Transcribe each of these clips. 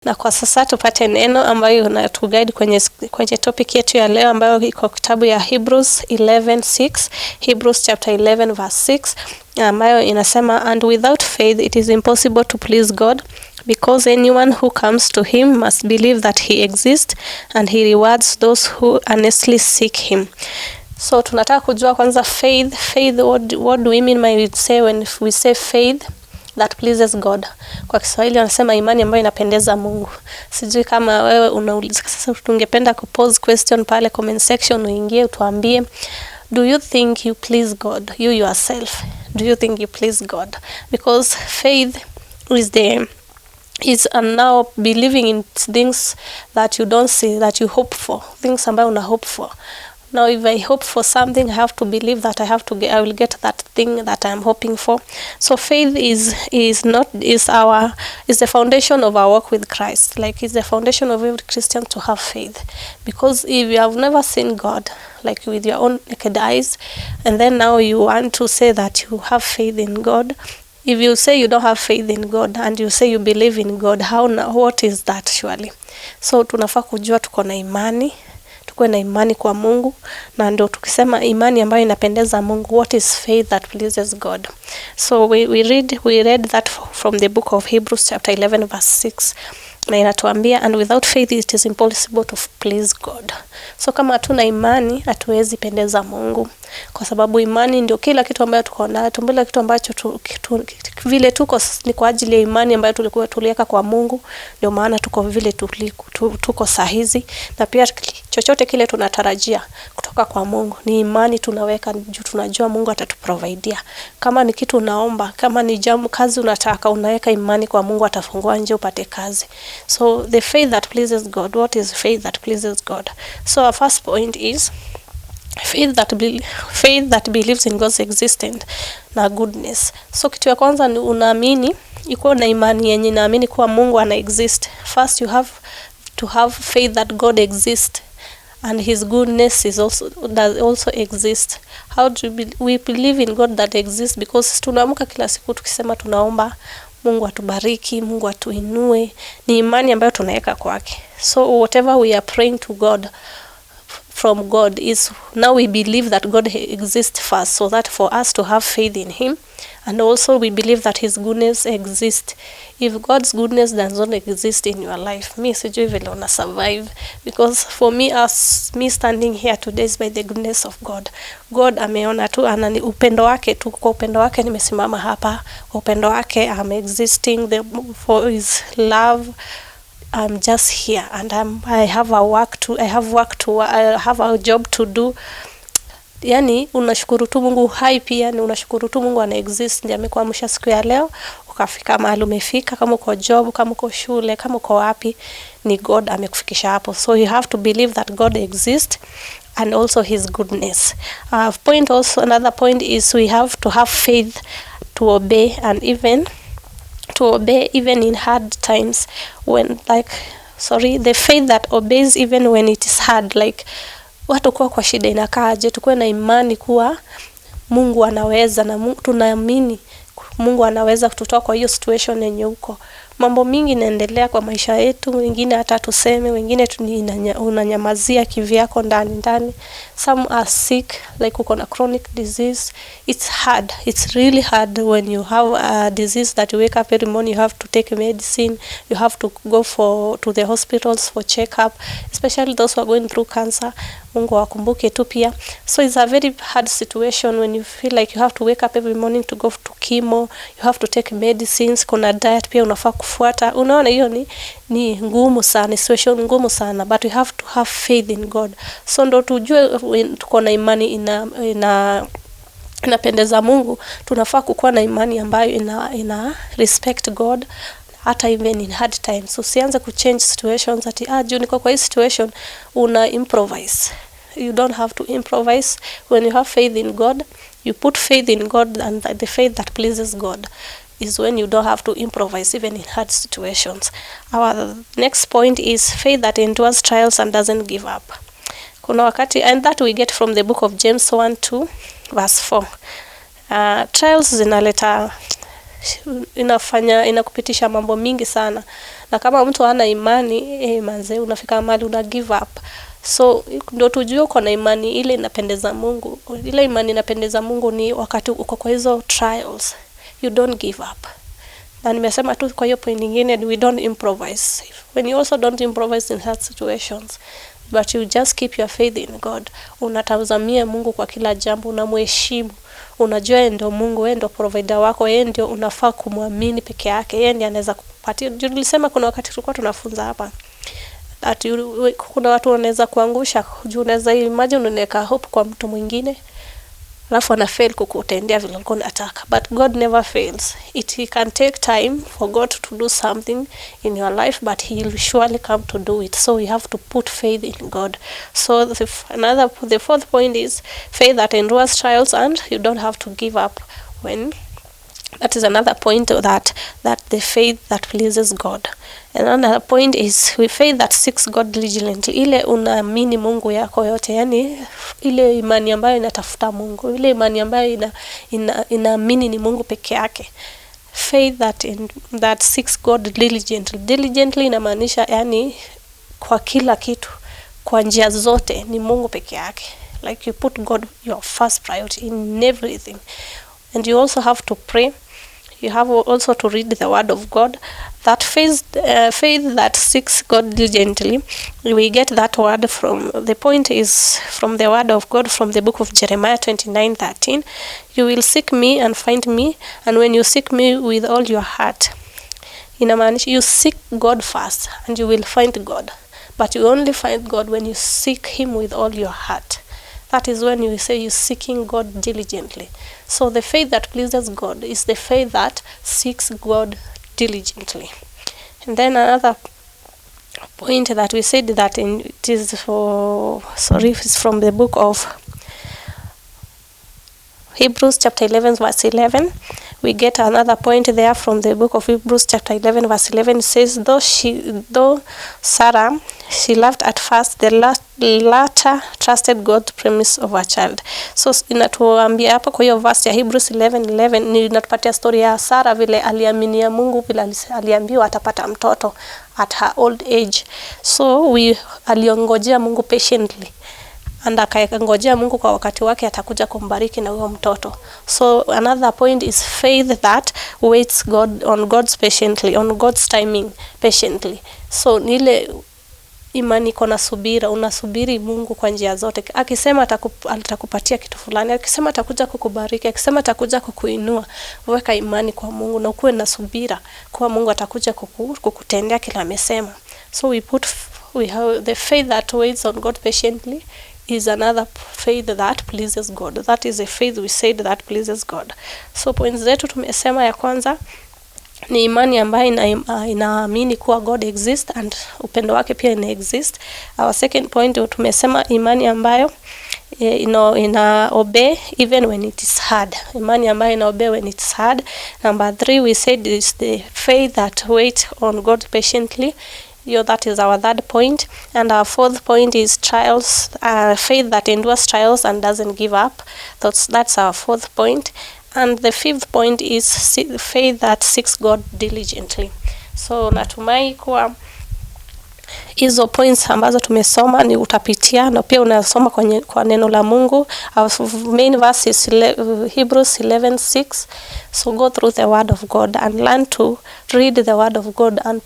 Na kwa sasa tupate neno ambayo inatuguide kwenye topic yetu ya leo ambayo iko kitabu ya Hebrews 11:6, Hebrews chapter 11 verse 6, ambayo inasema, and without faith it is impossible to please God, because anyone who comes to him must believe that he exists and he rewards those who earnestly seek him. So tunataka kujua kwanza faith, what do we mean when we say faith that pleases God? Kwa Kiswahili wanasema imani ambayo inapendeza Mungu. Sijui kama wewe unauliza. Sasa tungependa kupose question pale comment section, uingie utuambie, do you think you please God? You yourself, do you think you please God? Because faith is now believing in things that you don't see, that you hope for, things ambayo una hope for. Now, if I hope for something, I have to believe that I will get that thing that I'm hoping for. So faith is the foundation of our walk with Christ. Like, it's the foundation of every Christian to have faith. Because if you have never seen God, like with your own naked eyes, and then now you want to say that you have faith in God, if you say you don't have faith in God and you say you believe in God, what is that surely? So tunafaa kujua tuko na imani, tukuwe na imani kwa Mungu, na ndio tukisema imani ambayo inapendeza Mungu, what is faith that pleases God? So we read that from the book of Hebrews chapter 11 verse 6, na inatuambia, and without faith it is impossible to please God. So kama hatuna imani hatuwezi pendeza Mungu, kwa sababu imani ndio kila kitu ambacho tuko nayo. Tumbele kitu ambacho vile tuko ni kwa ajili ya imani ambayo tuliweka kwa Mungu, ndio maana tuko vile tuko sahizi. Na pia chochote kile tunatarajia kutoka kwa Mungu ni imani tunaweka juu, tunajua Mungu atatuprovidea. Kama ni kitu unaomba, kama ni kazi unataka, unaweka imani kwa Mungu, atafungua njia upate kazi. So the faith that pleases God, what is faith that pleases God? So our first point is faith that believes in God's existence na goodness. So kitu ya kwanza ni unaamini, iko na imani yenye naamini kuwa Mungu ana exist. First you have to have faith that God exists and his goodness does also exist. How do we believe in God that exists? Because tunaamka kila siku tukisema tunaomba Mungu atubariki, Mungu atuinue, ni imani ambayo tunaweka kwake. So whatever we are praying to God from God is, now we believe that God exists first, so that for us to have faith in him, and also we believe that his goodness exists. If God's goodness does not exist in your life, me sijui vile una survive. Because for me, as me standing here today is by the goodness of God. God ameona tu, anani upendo wake tu, kwa upendo wake nimesimama hapa, kwa upendo wake I'm existing, for his love I'm just here, and I have a job to do. Yani unashukuru tu Mungu hai, pia ni unashukuru tu Mungu ana exist, ndiye amekuamsha siku ya leo ukafika mahali umefika. Kama uko job, kama uko shule, kama uko wapi, ni God amekufikisha hapo. So you have to believe that God exists and also his goodness. Another point is we have to have faith to obey, and even in hard times, the faith that obeys even when it is hard. Like, watu kwa shida inakaaje, tukuwe na imani kuwa Mungu anaweza, na tunaamini Mungu anaweza kututoa kwa hiyo situation yenye uko. Mambo mingi inaendelea kwa maisha yetu, wengine hata tuseme, wengine unanyamazia kivyako ndani. Some are sick, like uko na chronic disease. It's hard, it's really hard when you have a disease that you wake up every morning, you have to take medicine, you have to go to the hospitals for checkup, especially those who are going through cancer. Mungu wakumbuke tu pia. So it's a very hard situation when you feel like you have to wake up every morning to go to chemo, you have to take medicines, kuna diet pia unafaa kufuata. Unaona hiyo ni ngumu sana, situation ngumu sana, but we have to have faith in God. So ndo tujue tuko na imani inapendeza Mungu, tunafaa kukuwa na imani ambayo ina respect God hata even in hard times. So usianze kuchange situations ati juu niko kwa hii situation una improvise. You don't have to improvise. When you have faith in God, you put faith in God, and the faith that pleases God is when you don't have to improvise even in hard situations. Our next point is faith that endures trials and doesn't give up. Kuna wakati, and that we get from the book of James 1:2 verse 4. Trials zinaleta inakupitisha mambo mingi sana, na kama mtu hana imani manze, unafika mahali una give up. So ndio tujue uko na imani ile inapendeza Mungu. Ile imani inapendeza Mungu ni wakati uko kwa hizo trials, you don't give up. Na nimesema tu kwa hiyo point nyingine, we don't improvise. When you also don't improvise in such situations, but you just keep your faith in God. Unatazamia Mungu kwa kila jambo, unamheshimu. Unajua yeye ndio Mungu, yeye ndio provider wako, yeye ndio unafaa kumwamini peke yake. Yeye ndiye anaweza kukupatia. Nilisema kuna wakati tulikuwa tunafunza hapa that kuna watu wanaweza kuangusha. Unaweza imagine unaweka hope kwa mtu mwingine, alafu ana fail kukutendea vile ulikuwa unataka. But God never fails. It can take time for God to do something in your life, but he will surely come to do it. So you have to put faith in God. So the fourth point is faith that endures trials, and you don't have to give up when. That is another point, that the faith that pleases God. And another point is we faith that seeks God diligently. Ile unaamini Mungu yako yote, yani ile imani ambayo inatafuta Mungu, ile imani ambayo inaamini ni Mungu peke yake. Faith that seeks God diligently. Diligently inamaanisha yani kwa kila kitu, kwa njia zote ni Mungu peke yake. Like you put God your first priority in everything. And you also have to pray. You have also to read the word of God. That faith that seeks God diligently, we get that word from, the point is from the word of God from the book of Jeremiah 29:13. You will seek me and find me, and when you seek me with all your heart. Inamaanisha you seek God first and you will find God. But you only find God when you seek him with all your heart. That is when you say you're seeking God diligently. So the faith that pleases God is the faith that seeks God diligently. And then another point that we said that it's from the book of Hebrews chapter 11 verse 11. We get another point there from the book of Hebrews chapter 11 verse 11. It says, though Sarah, she laughed at first, the latter trusted God's promise of a child. So inatuambia hapo kwa hiyo verse ya Hebrews 11:11 ni inatupatia story ya Sarah vile aliaminia Mungu, vile aliambiwa atapata mtoto at her old age. So aliongojea Mungu patiently. And akangojea Mungu kwa wakati wake atakuja kumbariki na huyo mtoto. So another point is faith that waits on God's patiently, on God's timing patiently. So nile imani iko na subira, unasubiri Mungu kwa njia zote. Akisema atakupatia kitu fulani, akisema atakuja kukubariki, akisema atakuja kukuinua, weka imani kwa Mungu na ukuwe na subira kwa Mungu atakuja kukutendea kila amesema. So we have the faith that waits on God patiently is another faith that pleases God. That is a faith we said that pleases God. So points zetu tumesema ya kwanza ni imani ambayo inaamini kuwa God exists and upendo wake pia ina exist. Our second point tumesema imani ambayo ina obey even when it is hard. Imani ambayo ina obey when it's hard. Number 3 we said is the faith that wait on God patiently. That is our third point. And our fourth point is trials, faith that endures trials and doesn't give up. That's our fourth point. And the fifth point is faith that seeks God diligently. So natumai kuwa hizo points ambazo tumesoma ni utapitia na pia unasoma kwa neno la Mungu. Our main verse is Hebrews 11:6. So go through the word of God and learn to read the word of God, and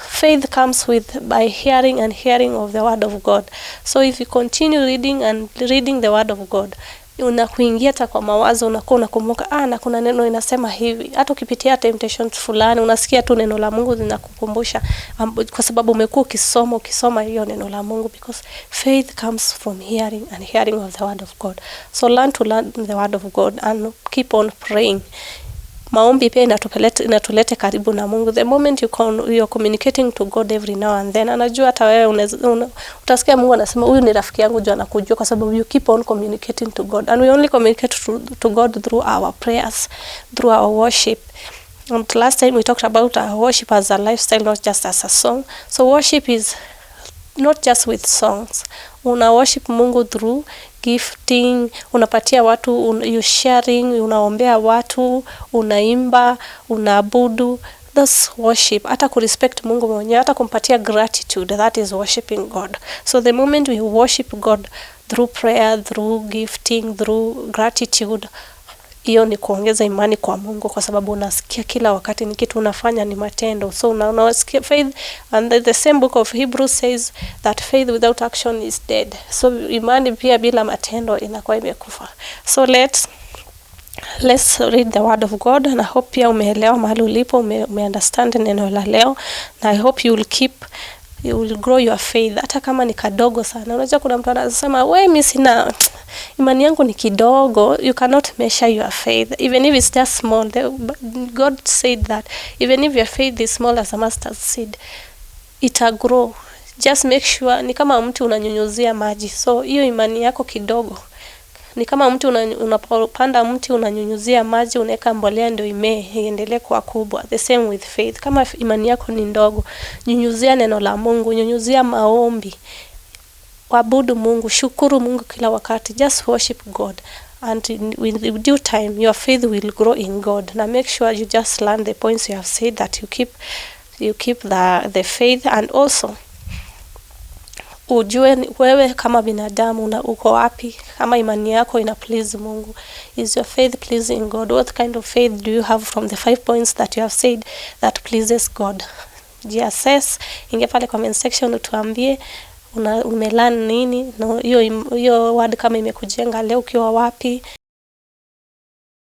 faith comes by hearing and hearing of the word of God. So if you continue reading the word of God, unakuingia hata kwa mawazo, unakuwa unakumbuka na kuna neno inasema hivi. Hata ukipitia temptations fulani unasikia tu neno la Mungu linakukumbusha, kwa sababu umekuwa ukisoma hiyo neno la Mungu, because faith comes from hearing and hearing of the word of God. So learn the word of God and keep on praying. Maombi pia inatulete karibu na Mungu. The moment you're communicating to God every now and then, anajua hata wewe utasikia Mungu anasema huyu ni rafiki yangu, jua anakujua, kwa sababu you keep on communicating to God. And we only communicate to God through our prayers, through our worship. And last time we talked about our worship as a lifestyle, not just as a song. So worship is not just with songs. Una worship Mungu through gifting, unapatia watu, you sharing, unaombea watu, unaimba, unaabudu. That's worship. Hata kurespect Mungu mwenyewe, hata kumpatia gratitude, that is worshiping God. So the moment we worship God through prayer, through gifting, through gratitude, hiyo ni kuongeza imani kwa Mungu, kwa sababu unasikia kila wakati ni kitu unafanya ni matendo. So unasikia faith, and the same book of Hebrews says that faith without action is dead. So imani pia bila matendo inakuwa imekufa. So let's read the word of God, and I hope pia umeelewa mahali ulipo, umeunderstand neno la leo, na I hope you will grow your faith, hata kama ni kadogo sana. Unajua kuna mtu anasema mimi sina imani yangu ni kidogo. You cannot measure your faith, even if it's just small. God said that even if your faith is small as a mustard seed, it will grow. Just make sure, ni kama mtu unanyunyuzia maji. So hiyo imani yako kidogo ni kama mtu unapopanda mti unanyunyuzia maji, unaweka mbolea ndio iendelee kuwa kubwa. The same with faith. Kama imani yako ni ndogo, nyunyuzia neno la Mungu, nyunyuzia maombi, waabudu Mungu, shukuru Mungu kila wakati. Just worship God, and with due time your faith will grow in God. Now make sure you just learn the points you have said, that you keep the faith, and also ujue wewe kama binadamu uko wapi, kama imani yako ina please Mungu. Is your faith pleasing God? What kind of faith do you have from the 5 points that you have said that pleases God? Assess, ingia pale comment section utuambie umelearn nini, hiyo word kama imekujenga leo, ukiwa wapi.